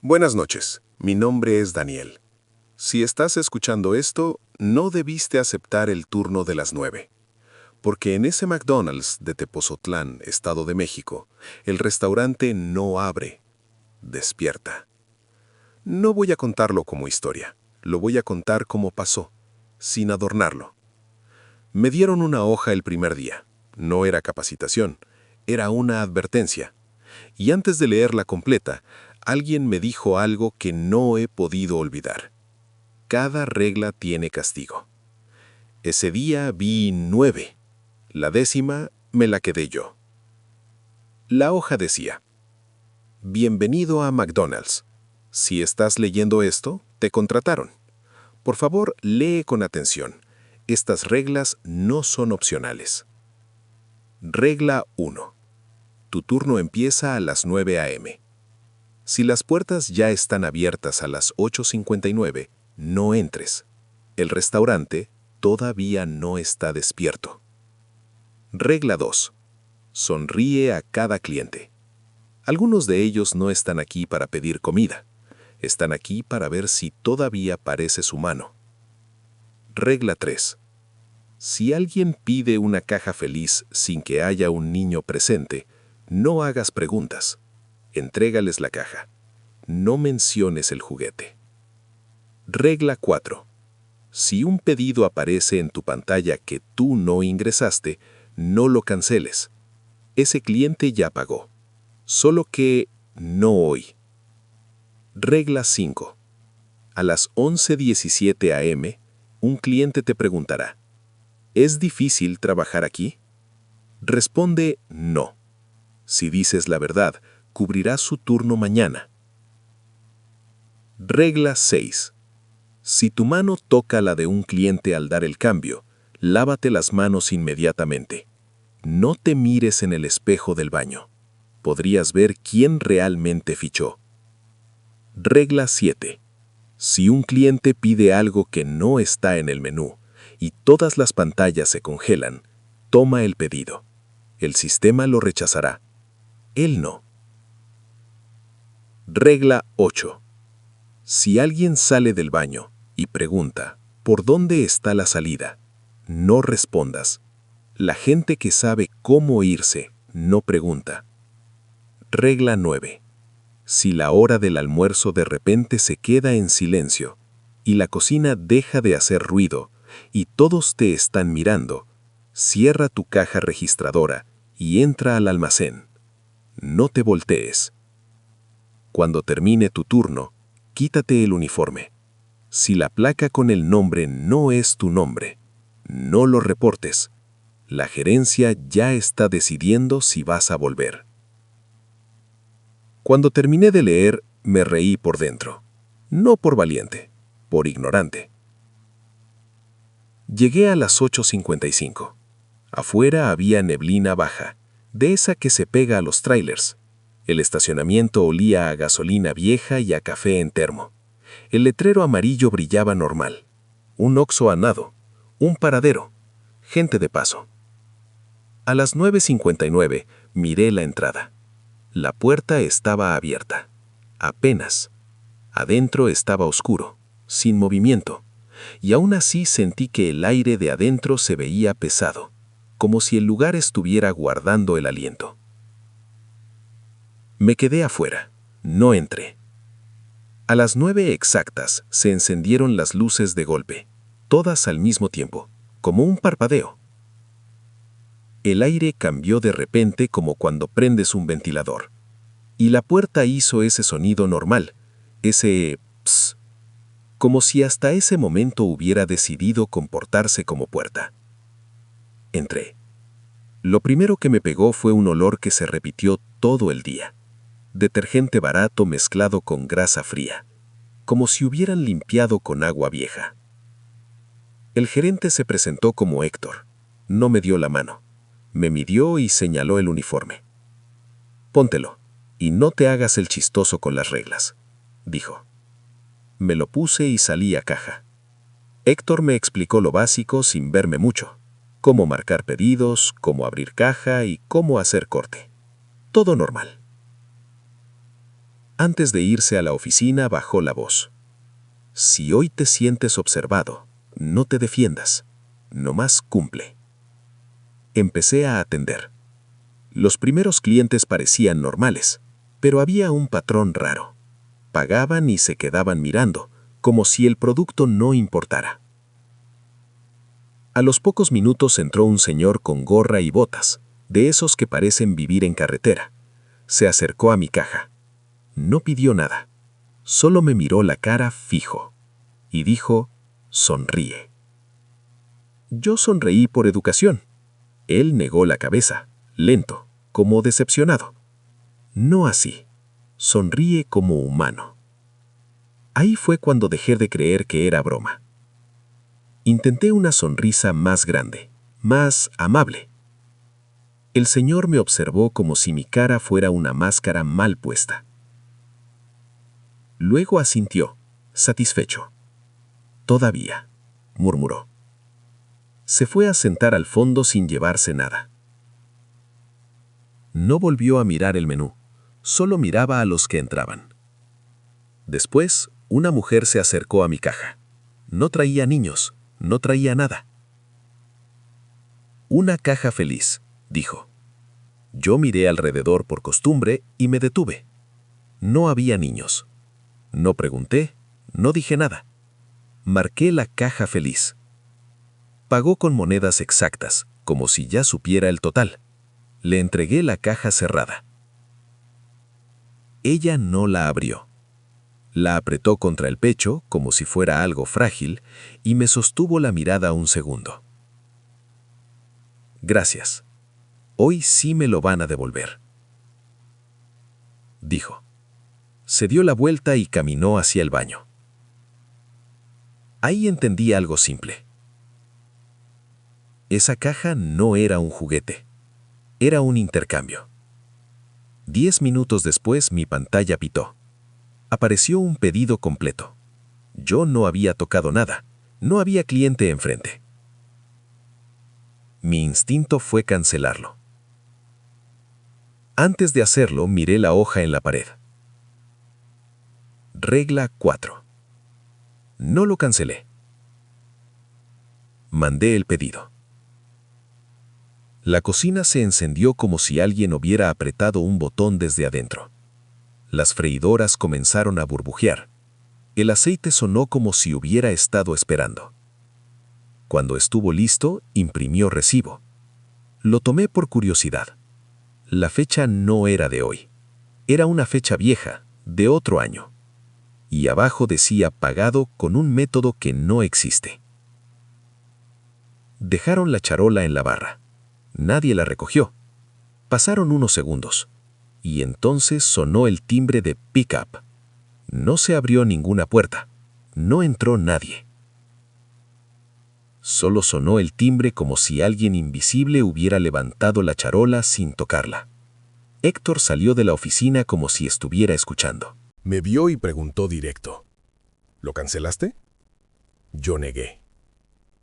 Buenas noches, mi nombre es Daniel. Si estás escuchando esto, no debiste aceptar el turno de las 9, porque en ese McDonald's de Tepozotlán, Estado de México, el restaurante no abre. Despierta. No voy a contarlo como historia, lo voy a contar como pasó, sin adornarlo. Me dieron una hoja el primer día. No era capacitación, era una advertencia. Y antes de leerla completa, alguien me dijo algo que no he podido olvidar. Cada regla tiene castigo. Ese día vi 9. La 10ª me la quedé yo. La hoja decía: Bienvenido a McDonald's. Si estás leyendo esto, te contrataron. Por favor, lee con atención. Estas reglas no son opcionales. Regla 1. Tu turno empieza a las 9 a.m. Si las puertas ya están abiertas a las 8:59, no entres. El restaurante todavía no está despierto. Regla 2. Sonríe a cada cliente. Algunos de ellos no están aquí para pedir comida. Están aquí para ver si todavía pareces humano. Regla 3. Si alguien pide una caja feliz sin que haya un niño presente, no hagas preguntas. Entrégales la caja. No menciones el juguete. Regla 4. Si un pedido aparece en tu pantalla que tú no ingresaste, no lo canceles. Ese cliente ya pagó. Solo que no hoy. Regla 5. A las 11:17 a.m., un cliente te preguntará: ¿es difícil trabajar aquí? Responde no. Si dices la verdad, cubrirás su turno mañana. Regla 6. Si tu mano toca la de un cliente al dar el cambio, lávate las manos inmediatamente. No te mires en el espejo del baño. Podrías ver quién realmente fichó. Regla 7. Si un cliente pide algo que no está en el menú y todas las pantallas se congelan, toma el pedido. El sistema lo rechazará. Él no. Regla 8. Si alguien sale del baño y pregunta ¿por dónde está la salida?, no respondas. La gente que sabe cómo irse no pregunta. Regla 9. Si la hora del almuerzo de repente se queda en silencio y la cocina deja de hacer ruido y todos te están mirando, cierra tu caja registradora y entra al almacén. No te voltees. Cuando termine tu turno, quítate el uniforme. Si la placa con el nombre no es tu nombre, no lo reportes. La gerencia ya está decidiendo si vas a volver. Cuando terminé de leer, me reí por dentro. No por valiente, por ignorante. Llegué a las 8:55. Afuera había neblina baja, de esa que se pega a los trailers. El estacionamiento olía a gasolina vieja y a café en termo. El letrero amarillo brillaba normal. Un Oxxo a nado, un paradero, gente de paso. A las 9:59 miré la entrada. La puerta estaba abierta. Apenas. Adentro estaba oscuro, sin movimiento, y aún así sentí que el aire de adentro se veía pesado, como si el lugar estuviera guardando el aliento. Me quedé afuera, no entré. A las 9 exactas se encendieron las luces de golpe, todas al mismo tiempo, como un parpadeo. El aire cambió de repente como cuando prendes un ventilador, y la puerta hizo ese sonido normal, ese pss, como si hasta ese momento hubiera decidido comportarse como puerta. Entré. Lo primero que me pegó fue un olor que se repitió todo el día. Detergente barato mezclado con grasa fría, como si hubieran limpiado con agua vieja. El gerente se presentó como Héctor. No me dio la mano. Me midió y señaló el uniforme. Póntelo, y no te hagas el chistoso con las reglas, dijo. Me lo puse y salí a caja. Héctor me explicó lo básico sin verme mucho. Cómo marcar pedidos, cómo abrir caja y cómo hacer corte. Todo normal. Antes de irse a la oficina, bajó la voz. Si hoy te sientes observado, no te defiendas, nomás cumple. Empecé a atender. Los primeros clientes parecían normales, pero había un patrón raro. Pagaban y se quedaban mirando, como si el producto no importara. A los pocos minutos entró un señor con gorra y botas, de esos que parecen vivir en carretera. Se acercó a mi caja. No pidió nada, solo me miró la cara fijo y dijo, sonríe. Yo sonreí por educación. Él negó la cabeza, lento, como decepcionado. No así, sonríe como humano. Ahí fue cuando dejé de creer que era broma. Intenté una sonrisa más grande, más amable. El señor me observó como si mi cara fuera una máscara mal puesta. Luego asintió, satisfecho. Todavía, murmuró. Se fue a sentar al fondo sin llevarse nada. No volvió a mirar el menú, solo miraba a los que entraban. Después, una mujer se acercó a mi caja. No traía niños, no traía nada. Una caja feliz, dijo. Yo miré alrededor por costumbre y me detuve. No había niños. No pregunté, no dije nada. Marqué la caja feliz. Pagó con monedas exactas, como si ya supiera el total. Le entregué la caja cerrada. Ella no la abrió. La apretó contra el pecho, como si fuera algo frágil, y me sostuvo la mirada un segundo. Gracias. Hoy sí me lo van a devolver, dijo. Se dio la vuelta y caminó hacia el baño. Ahí entendí algo simple. Esa caja no era un juguete, era un intercambio. 10 minutos después mi pantalla pitó. Apareció un pedido completo. Yo no había tocado nada, no había cliente enfrente. Mi instinto fue cancelarlo. Antes de hacerlo, miré la hoja en la pared. Regla 4. No lo cancelé. Mandé el pedido. La cocina se encendió como si alguien hubiera apretado un botón desde adentro. Las freidoras comenzaron a burbujear. El aceite sonó como si hubiera estado esperando. Cuando estuvo listo, imprimió recibo. Lo tomé por curiosidad. La fecha no era de hoy. Era una fecha vieja, de otro año. Y abajo decía pagado con un método que no existe. Dejaron la charola en la barra. Nadie la recogió. Pasaron unos segundos. Y entonces sonó el timbre de pick-up. No se abrió ninguna puerta. No entró nadie. Solo sonó el timbre como si alguien invisible hubiera levantado la charola sin tocarla. Héctor salió de la oficina como si estuviera escuchando. Me vio y preguntó directo. ¿Lo cancelaste? Yo negué.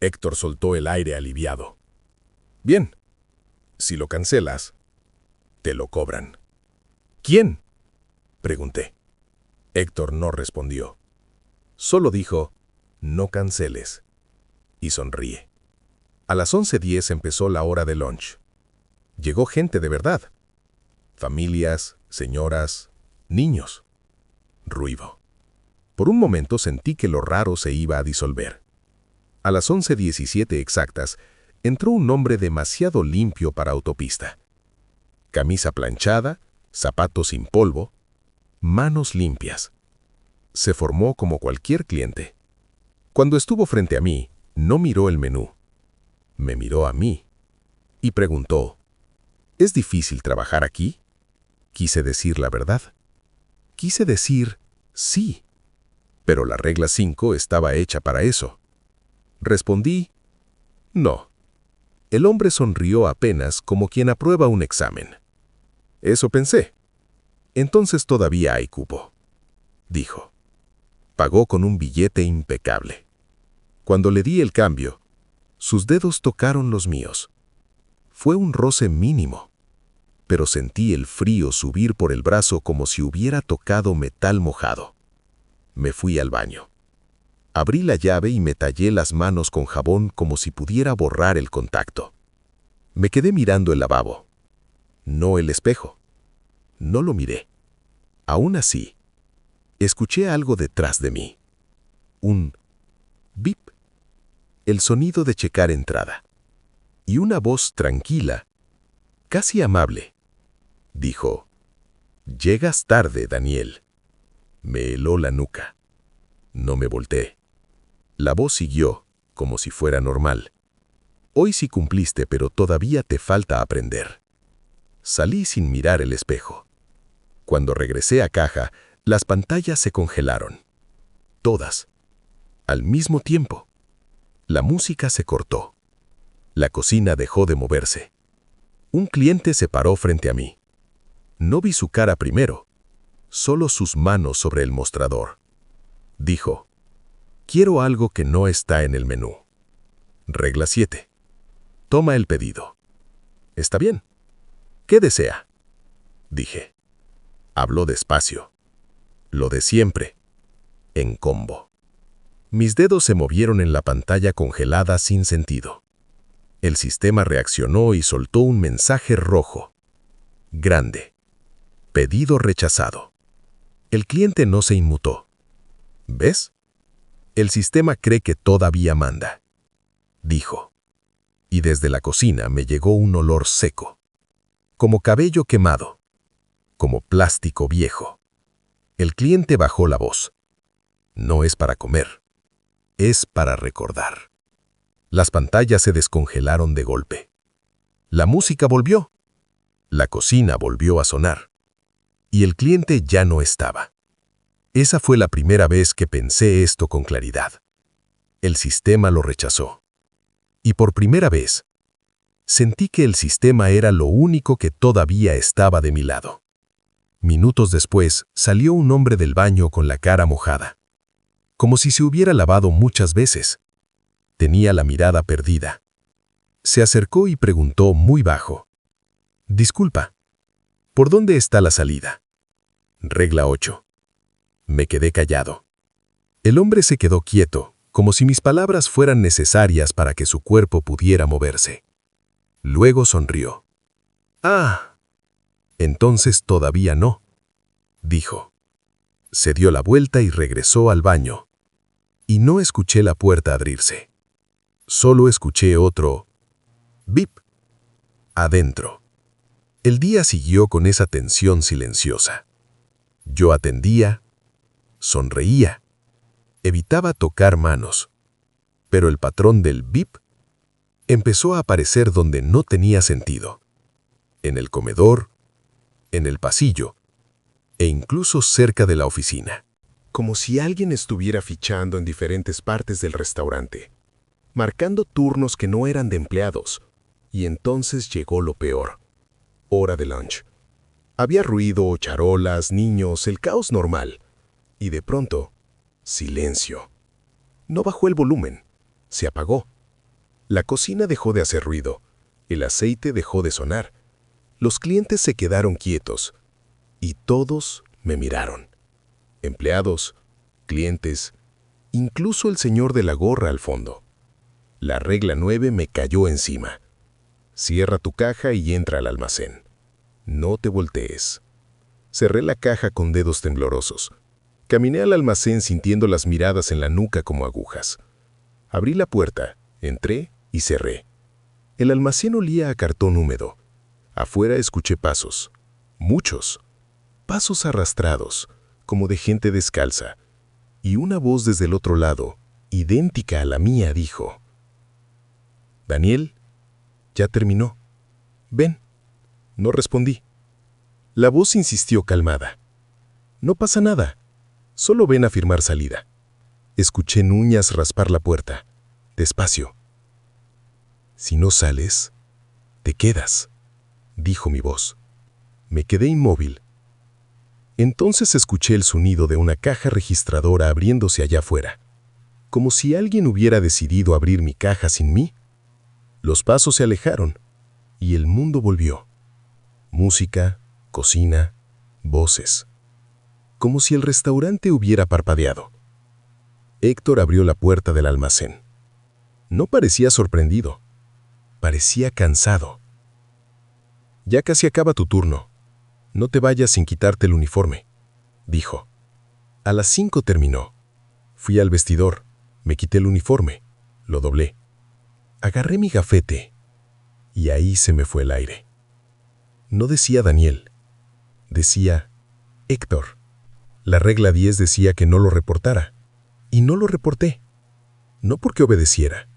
Héctor soltó el aire aliviado. Bien. Si lo cancelas, te lo cobran. ¿Quién? Pregunté. Héctor no respondió. Solo dijo, no canceles. Y sonríe. A las 11:10 empezó la hora de lunch. Llegó gente de verdad. Familias, señoras, niños. Ruido. Por un momento sentí que lo raro se iba a disolver. A las 11:17 exactas, entró un hombre demasiado limpio para autopista. Camisa planchada, zapatos sin polvo, manos limpias. Se formó como cualquier cliente. Cuando estuvo frente a mí, no miró el menú. Me miró a mí y preguntó, ¿es difícil trabajar aquí? Quise decir la verdad. Quise decir sí, pero la regla 5 estaba hecha para eso. Respondí, no. El hombre sonrió apenas como quien aprueba un examen. Eso pensé. Entonces todavía hay cupo, dijo. Pagó con un billete impecable. Cuando le di el cambio, sus dedos tocaron los míos. Fue un roce mínimo. pero sentí el frío subir por el brazo como si hubiera tocado metal mojado. Me fui al baño. Abrí la llave y me tallé las manos con jabón como si pudiera borrar el contacto. Me quedé mirando el lavabo. No el espejo. No lo miré. Aún así, escuché algo detrás de mí. Un bip. El sonido de checar entrada. Y una voz tranquila, casi amable, dijo: «Llegas tarde, Daniel». Me heló la nuca. No me volteé. La voz siguió, como si fuera normal. «Hoy sí cumpliste, pero todavía te falta aprender». Salí sin mirar el espejo. Cuando regresé a caja, las pantallas se congelaron. Todas. Al mismo tiempo. La música se cortó. La cocina dejó de moverse. Un cliente se paró frente a mí. No vi su cara primero, solo sus manos sobre el mostrador. Dijo: «Quiero algo que no está en el menú». Regla 7. Toma el pedido. «Está bien. ¿Qué desea?», dije. Habló despacio. Lo de siempre. En combo. Mis dedos se movieron en la pantalla congelada sin sentido. El sistema reaccionó y soltó un mensaje rojo. Grande. Pedido rechazado. El cliente no se inmutó. ¿Ves? El sistema cree que todavía manda, dijo. Y desde la cocina me llegó un olor seco. Como cabello quemado. Como plástico viejo. El cliente bajó la voz. No es para comer. Es para recordar. Las pantallas se descongelaron de golpe. La música volvió. La cocina volvió a sonar. Y el cliente ya no estaba. Esa fue la primera vez que pensé esto con claridad. El sistema lo rechazó. Y por primera vez, sentí que el sistema era lo único que todavía estaba de mi lado. Minutos después, salió un hombre del baño con la cara mojada. Como si se hubiera lavado muchas veces. Tenía la mirada perdida. Se acercó y preguntó muy bajo: «Disculpa, ¿por dónde está la salida?». Regla 8. Me quedé callado. El hombre se quedó quieto, como si mis palabras fueran necesarias para que su cuerpo pudiera moverse. Luego sonrió. «Ah, entonces todavía no», dijo. Se dio la vuelta y regresó al baño. Y no escuché la puerta abrirse. Solo escuché otro bip adentro. El día siguió con esa tensión silenciosa. Yo atendía, sonreía, evitaba tocar manos. Pero el patrón del bip empezó a aparecer donde no tenía sentido. En el comedor, en el pasillo, e incluso cerca de la oficina. Como si alguien estuviera fichando en diferentes partes del restaurante, marcando turnos que no eran de empleados. Y entonces llegó lo peor. Hora de lunch. Había ruido, charolas, niños, el caos normal. Y de pronto, silencio. No bajó el volumen, se apagó. La cocina dejó de hacer ruido, el aceite dejó de sonar. Los clientes se quedaron quietos. Y todos me miraron. Empleados, clientes, incluso el señor de la gorra al fondo. La regla 9 me cayó encima. Cierra tu caja y entra al almacén. No te voltees. Cerré la caja con dedos temblorosos. Caminé al almacén sintiendo las miradas en la nuca como agujas. Abrí la puerta, entré y cerré. El almacén olía a cartón húmedo. Afuera escuché pasos. Muchos. Pasos arrastrados, como de gente descalza. Y una voz desde el otro lado, idéntica a la mía, dijo: «Daniel, ya terminó. Ven». No respondí. La voz insistió calmada: «No pasa nada. Solo ven a firmar salida». Escuché Núñez raspar la puerta, despacio. «Si no sales, te quedas», dijo mi voz. Me quedé inmóvil. Entonces escuché el sonido de una caja registradora abriéndose allá afuera, como si alguien hubiera decidido abrir mi caja sin mí. Los pasos se alejaron y el mundo volvió. Música, cocina, voces. Como si el restaurante hubiera parpadeado. Héctor abrió la puerta del almacén. No parecía sorprendido. Parecía cansado. «Ya casi acaba tu turno. No te vayas sin quitarte el uniforme», dijo. A las 5 terminó. Fui al vestidor, me quité el uniforme, lo doblé. Agarré mi gafete y ahí se me fue el aire. No decía Daniel, decía Héctor. La regla 10 decía que no lo reportara, y no lo reporté. No porque obedeciera,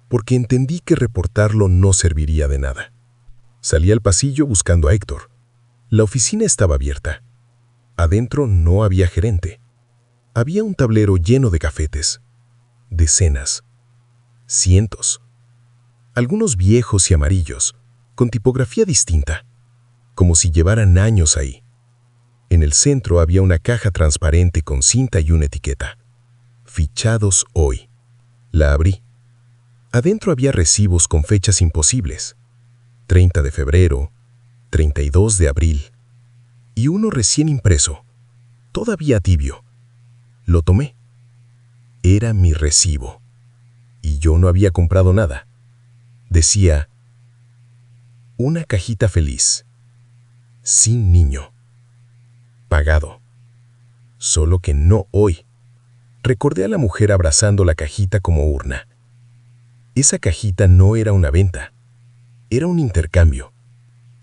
porque entendí que reportarlo no serviría de nada. Salí al pasillo buscando a Héctor. La oficina estaba abierta. Adentro no había gerente. Había un tablero lleno de gafetes. Decenas. Cientos. Algunos viejos y amarillos, con tipografía distinta, como si llevaran años ahí. En el centro había una caja transparente con cinta y una etiqueta. Fichados hoy. La abrí. Adentro había recibos con fechas imposibles. 30 de febrero, 32 de abril. Y uno recién impreso, todavía tibio. Lo tomé. Era mi recibo. Y yo no había comprado nada. Decía, una cajita feliz, sin niño, pagado. Solo que no hoy. Recordé a la mujer abrazando la cajita como urna. Esa cajita no era una venta, era un intercambio.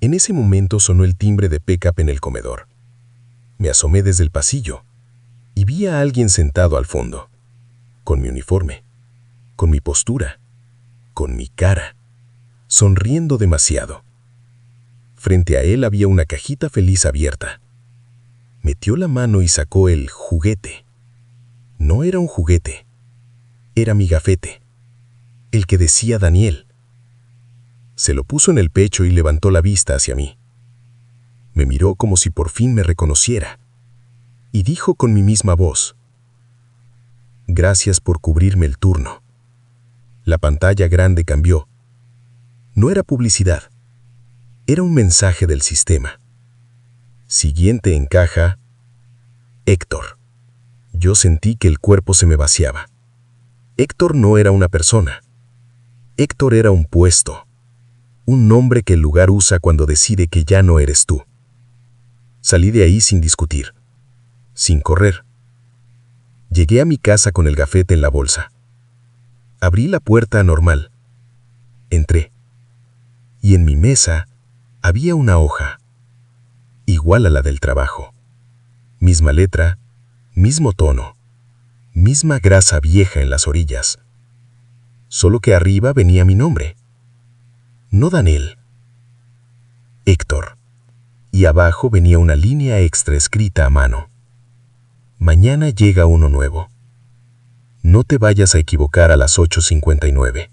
En ese momento sonó el timbre de pick-up en el comedor. Me asomé desde el pasillo y vi a alguien sentado al fondo, con mi uniforme, con mi postura, con mi cara, sonriendo demasiado. Frente a él había una cajita feliz abierta. Metió la mano y sacó el juguete. No era un juguete, era mi gafete, el que decía Daniel. Se lo puso en el pecho y levantó la vista hacia mí. Me miró como si por fin me reconociera y dijo con mi misma voz, «Gracias por cubrirme el turno». La pantalla grande cambió. No era publicidad, era un mensaje del sistema. Siguiente en caja, Héctor. Yo sentí que el cuerpo se me vaciaba. Héctor no era una persona. Héctor era un puesto. Un nombre que el lugar usa cuando decide que ya no eres tú. Salí de ahí sin discutir, sin correr. Llegué a mi casa con el gafete en la bolsa. Abrí la puerta normal. Entré. Y en mi mesa había una hoja, igual a la del trabajo. Misma letra, mismo tono, misma grasa vieja en las orillas. Solo que arriba venía mi nombre. No Daniel, Héctor. Y abajo venía una línea extra escrita a mano. Mañana llega uno nuevo. No te vayas a equivocar a las 8:59.